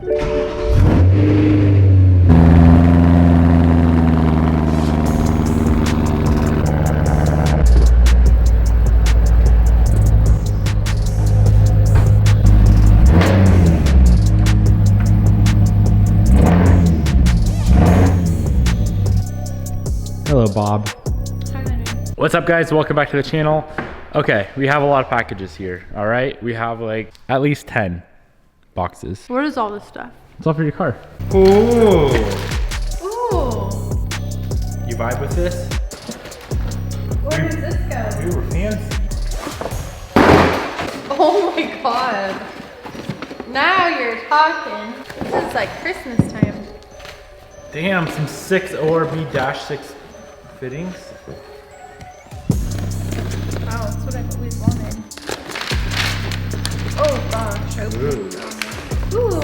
Hello, Bob. Hi, honey. What's up, guys? Welcome back to the channel. Okay, we have a lot of packages here, all right? We have like at least 10 boxes. What is all this stuff? It's all for your car. Ooh. Ooh. You vibe with this? Where does this go? We were fancy. Oh my god. Now you're talking. This is like Christmas time. Damn, some 6 ORB-6 fittings. Wow, that's what I've always wanted. Oh gosh. Ooh.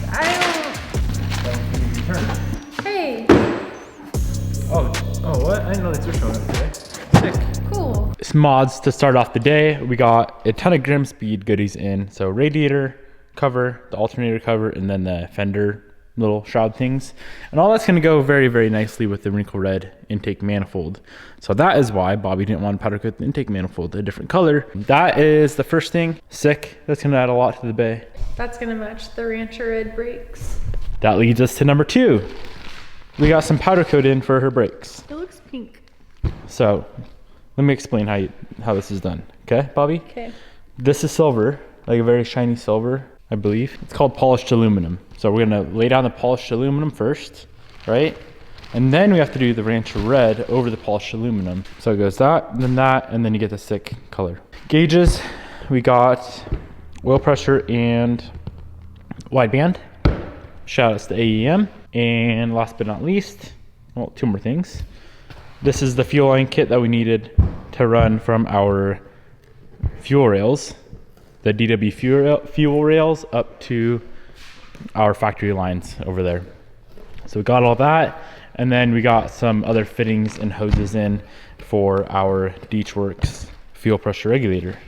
I don't. Hey. Oh, what? I didn't know these were showing up today. Sick. Cool. Some mods to start off the day. We got a ton of Grim Speed goodies in. So radiator cover, the alternator cover, and then the fender little shroud things, and all that's going to go very, very nicely with the wrinkle red intake manifold. So that is why Bobby didn't want to powder coat the intake manifold a different color. That is the first thing. Sick. That's going to add a lot to the bay. That's gonna match the Rancher Red brakes. That leads us to number 2. We got some powder coat in for her brakes. It looks pink. So let me explain how this is done. Okay, Bobby? Okay. This is silver, like a very shiny silver, I believe. It's called polished aluminum. So we're gonna lay down the polished aluminum first, right? And then we have to do the Rancher Red over the polished aluminum. So it goes that, and then you get the sick color. Gauges, we got oil pressure and wideband. Shout outs to AEM. And last but not least, well, 2 more things. This is the fuel line kit that we needed to run from our fuel rails, the DW fuel rails up to our factory lines over there. So we got all that, and then we got some other fittings and hoses in for our Deechworks fuel pressure regulator.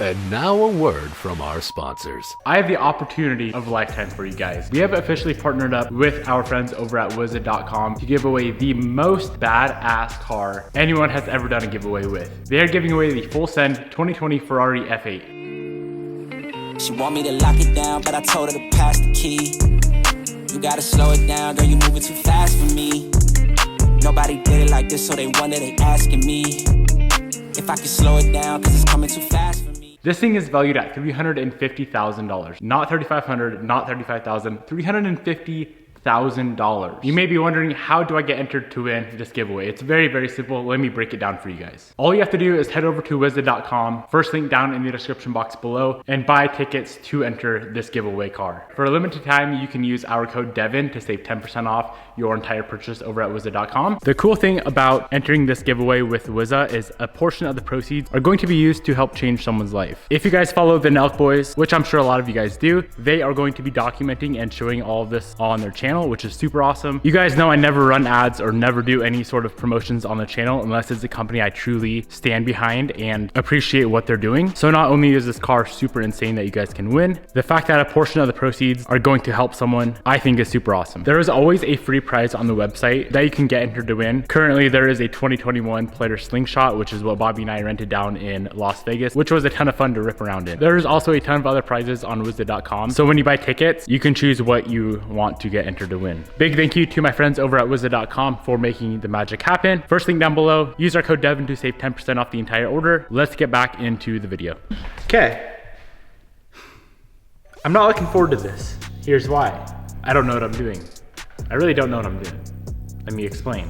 And now a word from our sponsors. I have the opportunity of a lifetime for you guys. We have officially partnered up with our friends over at Wizard.com to give away the most badass car anyone has ever done a giveaway with. They are giving away the full send 2020 Ferrari F8. She want me to lock it down, but I told her to pass the key. You gotta slow it down, girl, you moving too fast for me. Nobody did it like this, so they wonder, they asking me if I can slow it down, cause it's coming too fast for me. This thing is valued at $350,000. Not $3,500, not $35,000, $350,000. You may be wondering, how do I get entered to win this giveaway? It's very, very simple. Let me break it down for you guys. All you have to do is head over to Wizard.com, first link down in the description box below, and buy tickets to enter this giveaway car. For a limited time, you can use our code Devin to save 10% off your entire purchase over at Wizard.com. The cool thing about entering this giveaway with Wizza is a portion of the proceeds are going to be used to help change someone's life. If you guys follow the Nelk Boys, which I'm sure a lot of you guys do, they are going to be documenting and showing all of this on their channel, which is super awesome. You guys know I never run ads or never do any sort of promotions on the channel unless it's a company I truly stand behind and appreciate what they're doing. So not only is this car super insane that you guys can win, the fact that a portion of the proceeds are going to help someone, I think is super awesome. There is always a free prize on the website that you can get entered to win. Currently, there is a 2021 Player Slingshot, which is what Bobby and I rented down in Las Vegas, which was a ton of fun to rip around in. There is also a ton of other prizes on Wizard.com. So when you buy tickets, you can choose what you want to get entered to win. Big thank you to my friends over at Wizard.com for making the magic happen. First link down below, use our code Devin to save 10% off the entire order. Let's get back into the video. Okay. I'm not looking forward to this. Here's why. I don't know what I'm doing. I really don't know what I'm doing. Let me explain.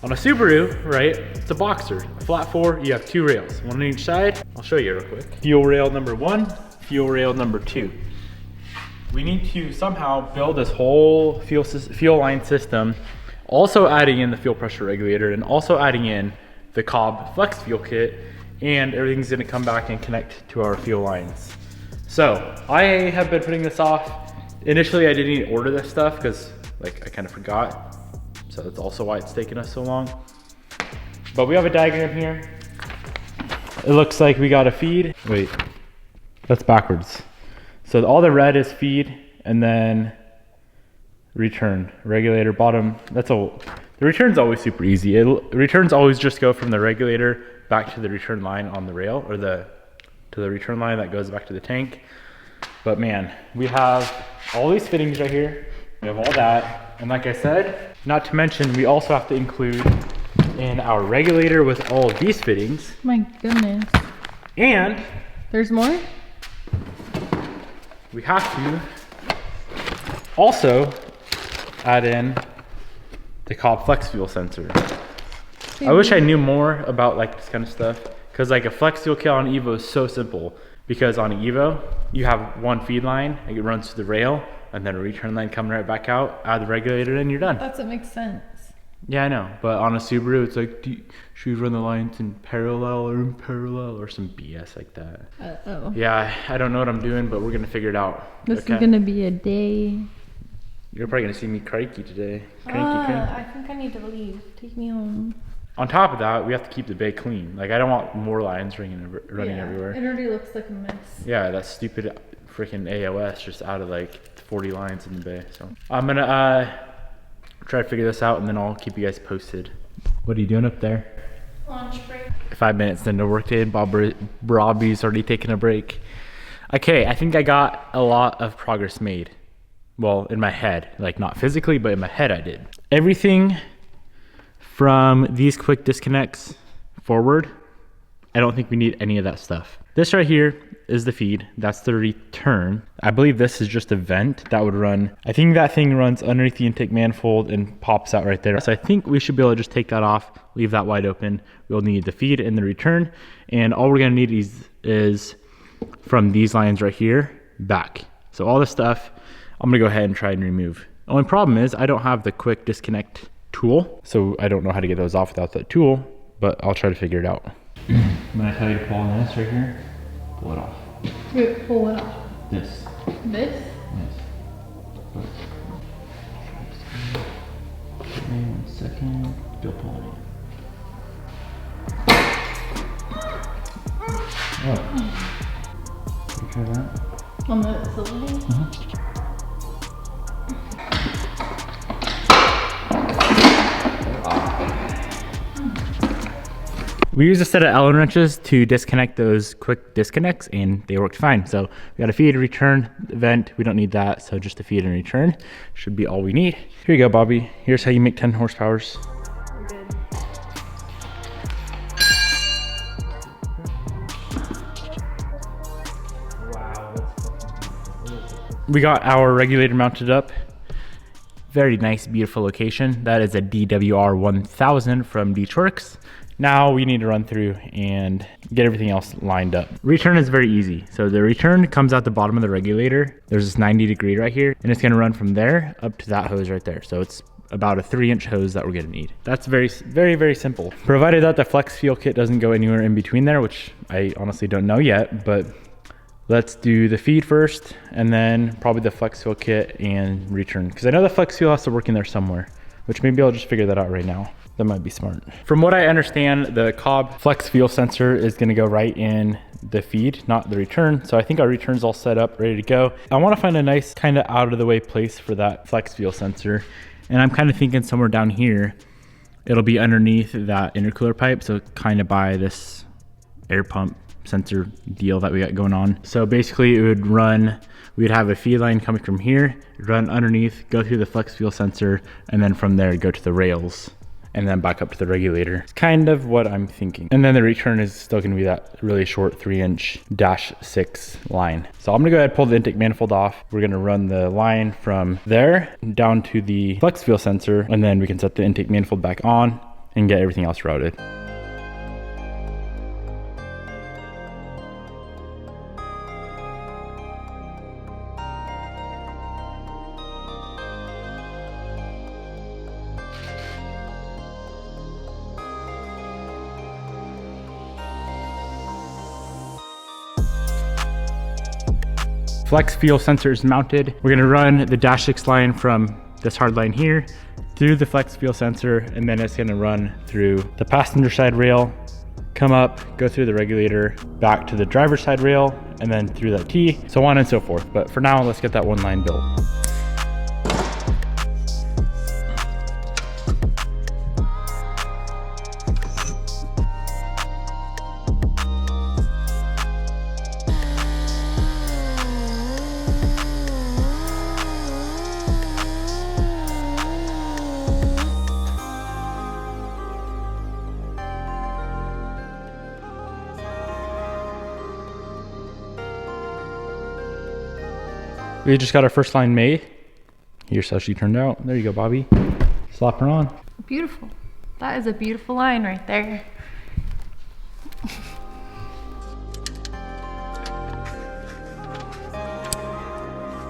On a Subaru, right, it's a Boxer. A flat 4, you have 2 rails, one on each side. I'll show you real quick. Fuel rail number 1, fuel rail number 2. We need to somehow build this whole fuel line system, also adding in the fuel pressure regulator and also adding in the Cobb Flex fuel kit and everything's gonna come back and connect to our fuel lines. So I have been putting this off. Initially I didn't even order this stuff because like I kind of forgot. So that's also why it's taken us so long. But we have a diagram here. It looks like we got a feed. Wait, that's backwards. So all the red is feed and then return, regulator, bottom. That's all. The return's always super easy. Returns always just go from the regulator back to the return line on the rail, or to the return line that goes back to the tank. But man, we have all these fittings right here. We have all that. And like I said, not to mention, we also have to include in our regulator with all of these fittings. My goodness. And there's more? We have to also add in the Cobb flex fuel sensor. I wish I knew more about like this kind of stuff, because like a flex fuel kit on Evo is so simple, because on Evo you have one feed line, it runs to the rail, and then a return line coming right back out, add the regulator, and you're done. That's what makes sense. Yeah, I know, but on a Subaru it's like, should we run the lines in parallel or some BS like that. Uh-oh. Yeah, I don't know what I'm doing, but we're gonna figure it out. This is gonna be a day. You're probably gonna see me cranky today. Cranky. I think I need to leave. Take me home. On top of that, we have to keep the bay clean. Like, I don't want more lines running everywhere. It already looks like a mess. Yeah, that stupid freaking AOS just out of like 40 lines in the bay. So I'm gonna try to figure this out, and then I'll keep you guys posted. What are you doing up there? Lunch break. 5 minutes into work day, Robbie's already taking a break. Okay, I think I got a lot of progress made. Well, in my head, like not physically, but in my head I did. Everything from these quick disconnects forward, I don't think we need any of that stuff. This right here is the feed, that's the return. I believe this is just a vent that would run. I think that thing runs underneath the intake manifold and pops out right there. So I think we should be able to just take that off, leave that wide open. We'll need the feed and the return. And all we're gonna need is from these lines right here back. So all this stuff, I'm gonna go ahead and try and remove. The only problem is I don't have the quick disconnect tool, so I don't know how to get those off without that tool, but I'll try to figure it out. I'm gonna tell you to pull on this right here, pull it off. Wait, pull it off. This. This? Yes. Give me 1 second, go pull it. Oh. Can you try that? On the cylinder? We used a set of Allen wrenches to disconnect those quick disconnects, and they worked fine. So we got a feed, return, vent. We don't need that, so just a feed and return should be all we need. Here you go, Bobby. Here's how you make 10 horsepowers. We got our regulator mounted up. Very nice, beautiful location. That is a DWR 1000 from Beachworks. Now we need to run through and get everything else lined up. Return is very easy. So the return comes out the bottom of the regulator. There's this 90-degree right here, and it's gonna run from there up to that hose right there. So it's about a 3-inch hose that we're gonna need. That's very, very, very simple. Provided that the flex fuel kit doesn't go anywhere in between there, which I honestly don't know yet, but let's do the feed first, and then probably the flex fuel kit and return. Because I know the flex fuel has to work in there somewhere, which maybe I'll just figure that out right now. That might be smart. From what I understand, the Cobb flex fuel sensor is gonna go right in the feed, not the return. So I think our return's all set up, ready to go. I wanna find a nice kind of out of the way place for that flex fuel sensor. And I'm kind of thinking somewhere down here, it'll be underneath that intercooler pipe. So kind of by this air pump sensor deal that we got going on. So basically it would run, we'd have a feed line coming from here, run underneath, go through the flex fuel sensor, and then from there go to the rails and then back up to the regulator. It's kind of what I'm thinking. And then the return is still gonna be that really short 3-inch -6 line. So I'm gonna go ahead and pull the intake manifold off. We're gonna run the line from there down to the flex fuel sensor, and then we can set the intake manifold back on and get everything else routed. Flex fuel sensor is mounted. We're gonna run the dash 6 line from this hard line here through the flex fuel sensor, and then it's gonna run through the passenger side rail, come up, go through the regulator, back to the driver's side rail, and then through that T, so on and so forth. But for now, let's get that one line built. We just got our first line made. Here's how she turned out. There you go, Bobby. Slap her on. Beautiful. That is a beautiful line right there.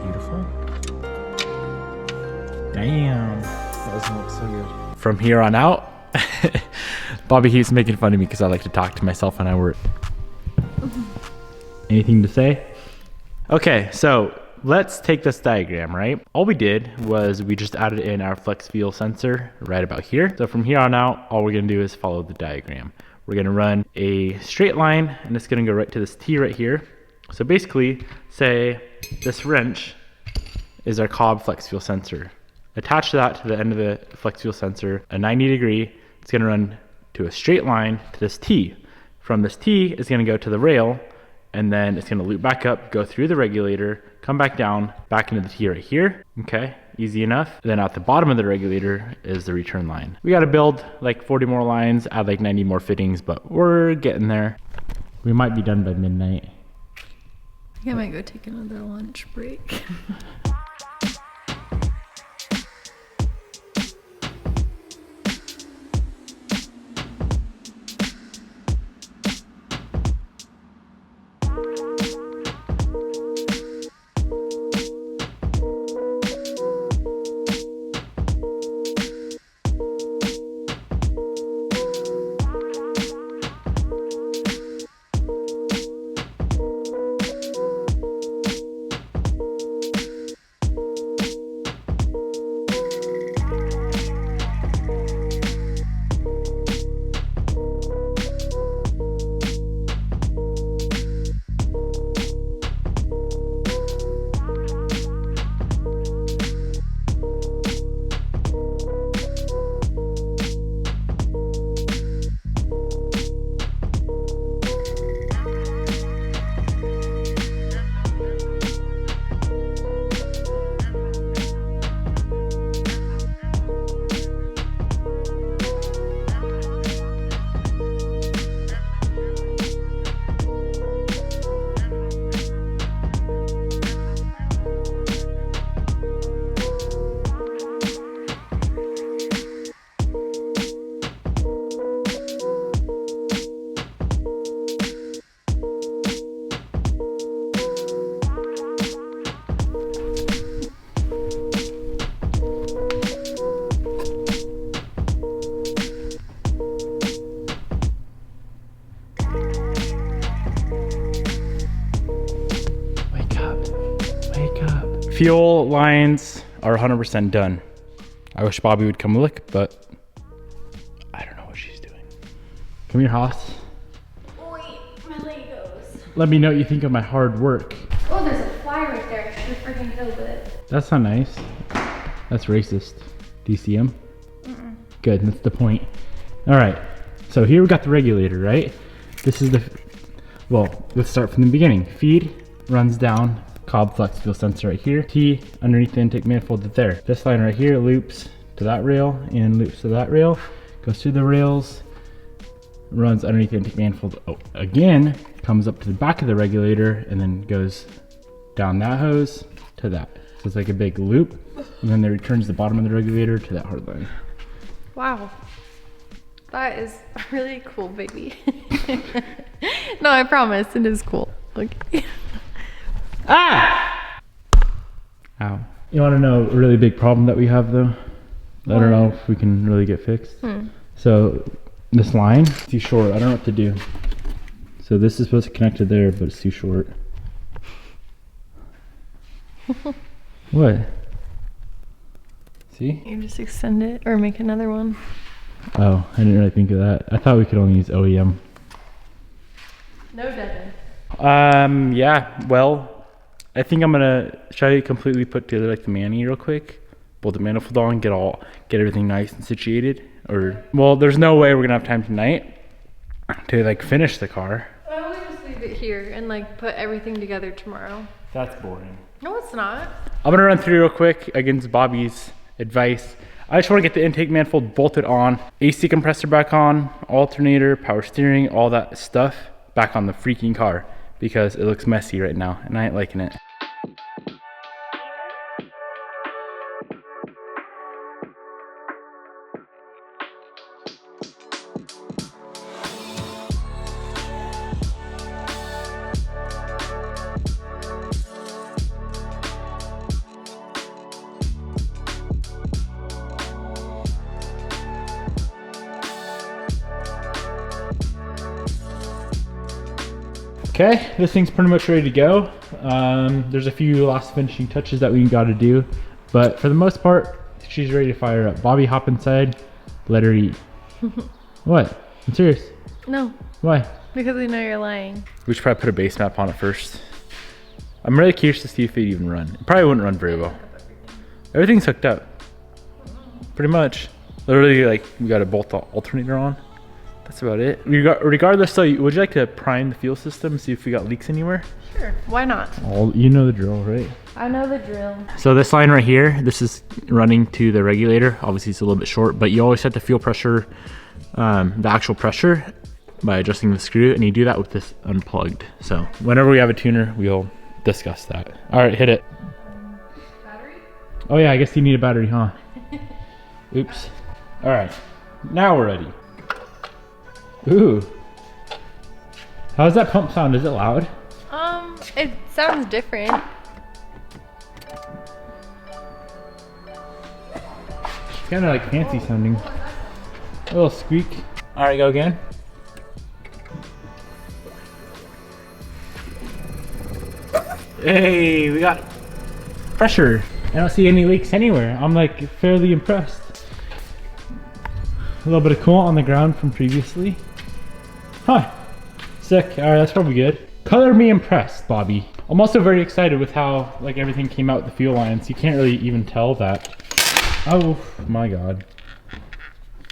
Beautiful. Damn. That doesn't look so good. From here on out, Bobby keeps making fun of me because I like to talk to myself when I work. Anything to say? Okay, so let's take this diagram, right? All we did was we just added in our flex fuel sensor right about here. So from here on out, all we're gonna do is follow the diagram. We're gonna run a straight line and it's gonna go right to this T right here. So basically, say this wrench is our cob flex fuel sensor. Attach that to the end of the flex fuel sensor, a 90 degree, it's gonna run to a straight line to this T. From this T, it's gonna go to the rail, and then it's gonna loop back up, go through the regulator, come back down, back into the T right here. Okay, easy enough. Then at the bottom of the regulator is the return line. We gotta build like 40 more lines, add like 90 more fittings, but we're getting there. We might be done by midnight. I think I might go take another lunch break. Fuel lines are 100% done. I wish Bobby would come look, but I don't know what she's doing. Come here, Haas. Wait, my Legos. Let me know what you think of my hard work. Oh, there's a fly right there. I should freaking killed it. That's not nice. That's racist. Do you see him? Good, that's the point. All right, so here we got the regulator, right? This is well, let's start from the beginning. Feed runs down, cob flex fuel sensor right here. T underneath the intake manifold there. This line right here loops to that rail and loops to that rail, goes through the rails, runs underneath the intake manifold again, comes up to the back of the regulator, and then goes down that hose to that. So it's like a big loop, and then it returns the bottom of the regulator to that hard line. Wow. That is really cool, baby. No, I promise, it is cool. Okay. Ah! Ow. You want to know a really big problem that we have though? I don't know if we can really get fixed. So this line is too short. I don't know what to do. So this is supposed to connect to there, but it's too short. What? See? You just extend it or make another one. Oh, I didn't really think of that. I thought we could only use OEM. No, Devin. Yeah, well, I think I'm gonna try to completely put together like the Manny real quick. Bolt the manifold on, get everything nice and situated. Or, well, there's no way we're gonna have time tonight to like finish the car. Why don't we just leave it here and like put everything together tomorrow? That's boring. No, it's not. I'm gonna run through real quick against Bobby's advice. I just want to get the intake manifold bolted on, AC compressor back on, alternator, power steering, all that stuff back on the freaking car because it looks messy right now and I ain't liking it. Okay, this thing's pretty much ready to go. There's a few last finishing touches that we got to do, but for the most part, she's ready to fire up. Bobby, hop inside, let her eat. What? I'm serious. No, Why? because we know you're lying. We should probably put a base map on it first. I'm really curious to see if it even run. It probably wouldn't run very well. Everything's hooked up. Pretty much. Literally, like, we got to bolt the alternator on. That's about it. Regardless, though, would you like to prime the fuel system, see if we got leaks anywhere? Sure, why not? Oh, you know the drill, right? I know the drill. So this line right here, this is running to the regulator. Obviously, it's a little bit short, but you always set the fuel pressure, the actual pressure, by adjusting the screw, and you do that with this unplugged. So whenever we have a tuner, we'll discuss that. All right, hit it. Battery? Oh yeah, I guess you need a battery, huh? Oops. All right, now we're ready. Ooh. How's that pump sound? Is it loud? It sounds different. It's kind of like fancy sounding. A little squeak. All right, go again. Hey, we got pressure. I don't see any leaks anywhere. I'm like fairly impressed. A little bit of coolant on the ground from previously. Huh, sick. All right, that's probably good. Color me impressed, Bobby. I'm also very excited with how like everything came out with the fuel lines. You can't really even tell that. Oh my God.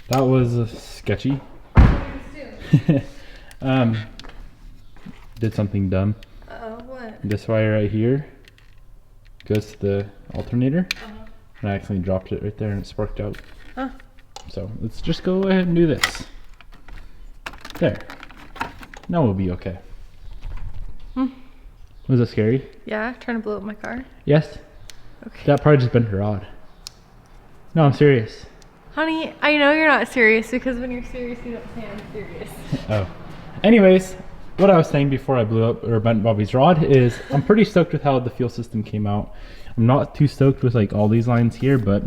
That was sketchy. Did something dumb. What? This wire right here goes to the alternator. And I accidentally dropped it right there and it sparked out. Huh. So let's just go ahead and do this. There. Now we'll be okay. Was that scary? Yeah, trying to blow up my car. Yes? Okay. That probably just bent her rod. No, I'm serious. Honey, I know you're not serious because when you're serious, you don't say I'm serious. Oh. Anyways, what I was saying before I blew up or bent Bobby's rod is I'm pretty stoked with how the fuel system came out. I'm not too stoked with like all these lines here, but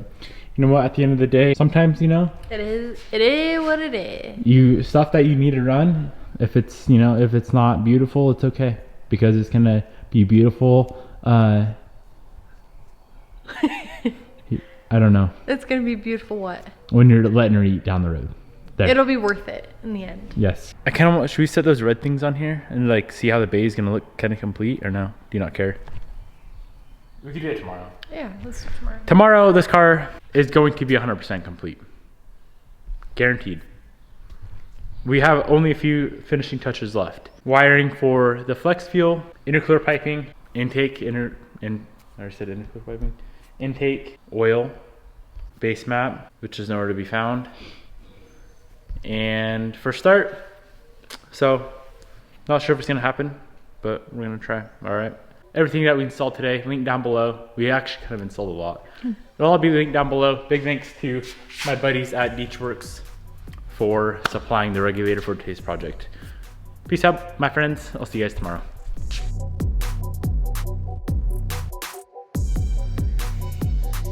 you know what, at the end of the day, sometimes, you know, It is what it is. Stuff that you need to run, if it's, you know, if it's not beautiful, it's okay because it's gonna be beautiful. I don't know. It's gonna be beautiful what? When you're letting her eat down the road. There. It'll be worth it in the end. Yes. I kind of want, should we set those red things on here and like see how the bay is gonna look kind of complete or no? Do you not care? We could do it tomorrow. Yeah, let's do tomorrow. Tomorrow, this car is going to be 100% complete. Guaranteed. We have only a few finishing touches left. Wiring for the flex fuel, intercooler piping, intake, I already said intercooler piping, intake, oil, base map, which is nowhere to be found, and for start. So, not sure if it's gonna happen, but we're gonna try. All right. Everything that we installed today, link down below. We actually kind of installed a lot. It'll all be linked down below. Big thanks to my buddies at Beachworks for supplying the regulator for today's project. Peace out, my friends. I'll see you guys tomorrow.